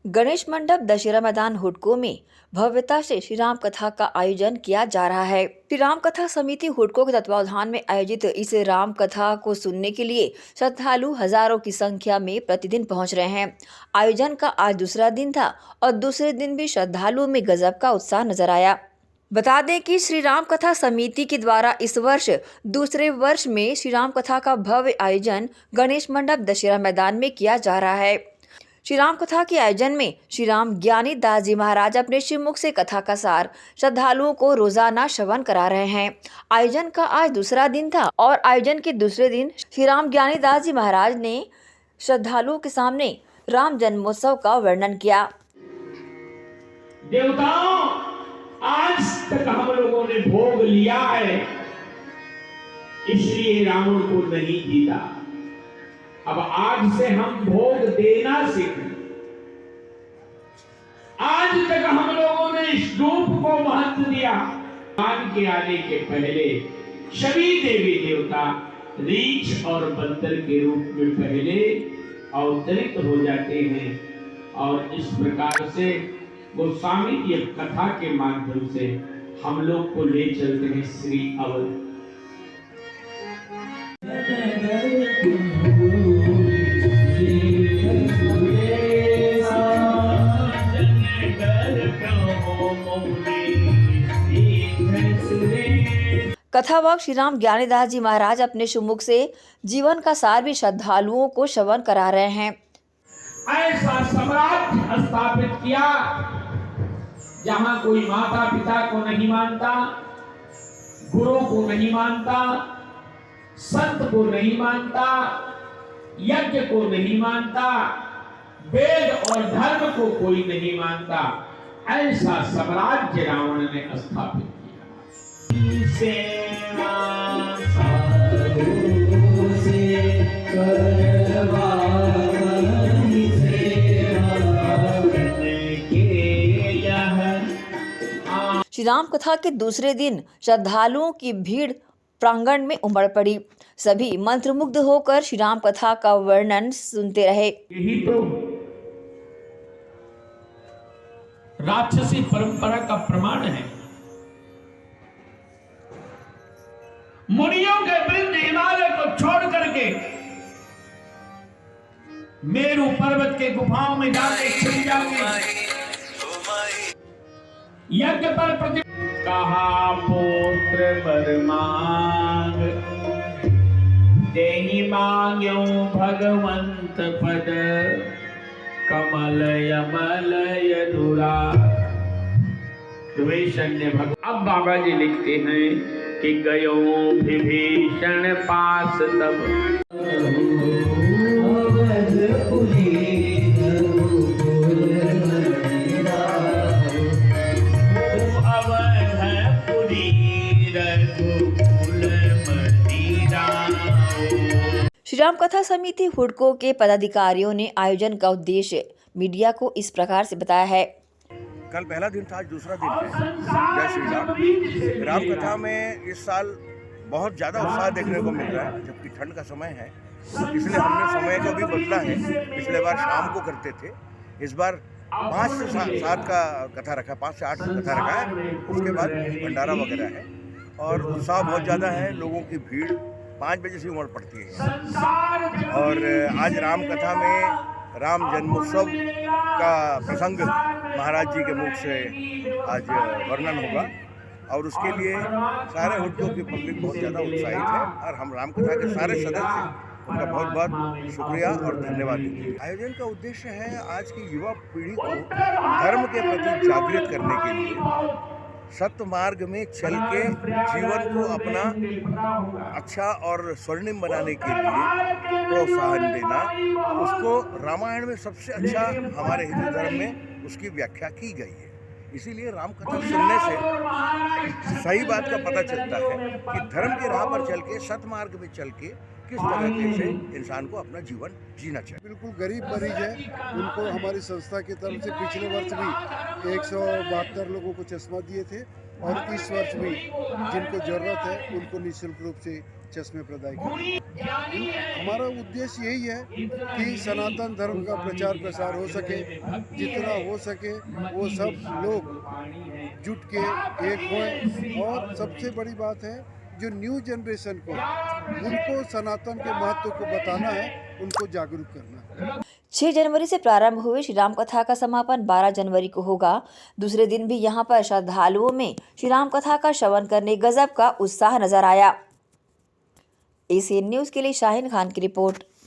गणेश मंडप दशहरा मैदान हुडको में भव्यता से श्री राम कथा का आयोजन किया जा रहा है। श्री राम कथा समिति हुडको के तत्वावधान में आयोजित इस राम कथा को सुनने के लिए श्रद्धालु हजारों की संख्या में प्रतिदिन पहुंच रहे हैं। आयोजन का आज दूसरा दिन था और दूसरे दिन भी श्रद्धालुओं में गजब का उत्साह नजर आया। बता दें कि श्री राम कथा समिति के द्वारा इस वर्ष दूसरे वर्ष में श्री राम कथा का भव्य आयोजन गणेश मंडप दशहरा मैदान में किया जा रहा है। श्री राम कथा के आयोजन में श्री राम ज्ञानी दास जी महाराज अपने श्रीमुख से कथा का सार श्रद्धालुओं को रोजाना श्रवण करा रहे हैं। आयोजन का आज दूसरा दिन था और आयोजन के दूसरे दिन श्री राम ज्ञानी दास जी महाराज ने श्रद्धालुओं के सामने राम जन्मोत्सव का वर्णन किया। देवताओं, आज तक हम लोगों ने भोग लिया है, इसलिए रावण को नहीं जीता। अब आज से हम भोग देना सीखें। आज तक हम लोगों ने इस रूप को महत्व दिया। भगवान के आने के पहले सभी देवी देवता रीछ और बंदर के रूप में पहले अवतरित हो जाते हैं और इस प्रकार से गोस्वामी की कथा के माध्यम से हम लोग को ले चलते हैं श्री अवध। कथावाक श्री राम ज्ञानीदास जी महाराज अपने सुमुख से जीवन का सार भी श्रद्धालुओं को श्रवण करा रहे हैं। ऐसा साम्राज्य स्थापित किया जहां कोई माता पिता को नहीं मानता, गुरु को नहीं मानता, संत को नहीं मानता, यज्ञ को नहीं मानता, वेद और धर्म को कोई नहीं मानता। ऐसा साम्राज्य रावण ने स्थापित किया। सेवा श्री राम कथा के दूसरे दिन श्रद्धालुओं की भीड़ प्रांगण में उमड़ पड़ी। सभी मंत्रमुग्ध होकर श्री राम कथा का वर्णन सुनते रहे। यही तो राक्षसी परंपरा का प्रमाण है। मुनियों के वृंद हिमालय को छोड़ करके मेरू पर्वत के गुफाओं में जाके छिप जाते, यज्ञ पर प्रति कहा पुत्र वर मांग, देहि मांग्यो भगवंत पद, कमल यमल यदुरा। अब बाबा जी लिखते हैं कि गयो विभीषण पास तब, श्री राम कथा समिति हुडको के पदाधिकारियों ने आयोजन का उद्देश्य मीडिया को इस प्रकार से बताया है। कल पहला दिन था, आज दूसरा दिन है। जय श्री राम। राम कथा में इस साल बहुत ज़्यादा उत्साह देखने को मिल रहा है, जबकि ठंड का समय है, इसलिए हमने समय को भी बदला है। पिछले बार शाम को करते थे, इस बार 5 से 7 का कथा रखा, 5 से 8 कथा रखा है। उसके बाद भंडारा वगैरह है और उत्साह बहुत ज़्यादा है। लोगों की भीड़ 5 बजे से उमड़ पड़ती है। और आज राम कथा में राम जन्मोत्सव का प्रसंग महाराज जी के मुख से आज वर्णन होगा और उसके लिए सारे हुडको की पब्लिक बहुत ज़्यादा उत्साहित है और हम राम कथा के सारे सदस्य उनका बहुत बहुत शुक्रिया और धन्यवाद देते हैं। आयोजन का उद्देश्य है आज की युवा पीढ़ी को धर्म के प्रति जागृत करने के लिए, सत्य मार्ग में चल के जीवन को अपना अच्छा और स्वर्णिम बनाने के लिए प्रोत्साहन देना। उसको रामायण में सबसे अच्छा हमारे हिंदू धर्म में उसकी व्याख्या की गई है। इसीलिए राम कथा सुनने से सही बात का पता चलता है कि धर्म की राह पर चल के, सत्य मार्ग में चल के किस तरीके से इंसान को अपना जीवन जीना चाहिए। बिल्कुल गरीब मरीज है, उनको हमारी संस्था की तरफ से पिछले वर्ष भी 172 लोगों को चश्मा दिए थे और इस वर्ष भी जिनको जरूरत है उनको निःशुल्क रूप से चश्मे प्रदाय करें। हमारा उद्देश्य यही है कि सनातन धर्म का प्रचार प्रसार हो सके, जितना हो सके वो सब लोग जुट के एक हों। और सबसे बड़ी बात है, जो न्यू जनरेशन को उनको सनातन के महत्व को बताना है, उनको जागरूक करना है। 6 जनवरी से प्रारंभ हुए श्री राम कथा का समापन 12 जनवरी को होगा। दूसरे दिन भी यहां पर श्रद्धालुओं में श्री राम कथा का श्रवण करने गजब का उत्साह नजर आया। एसीएन न्यूज के लिए शाहीन खान की रिपोर्ट।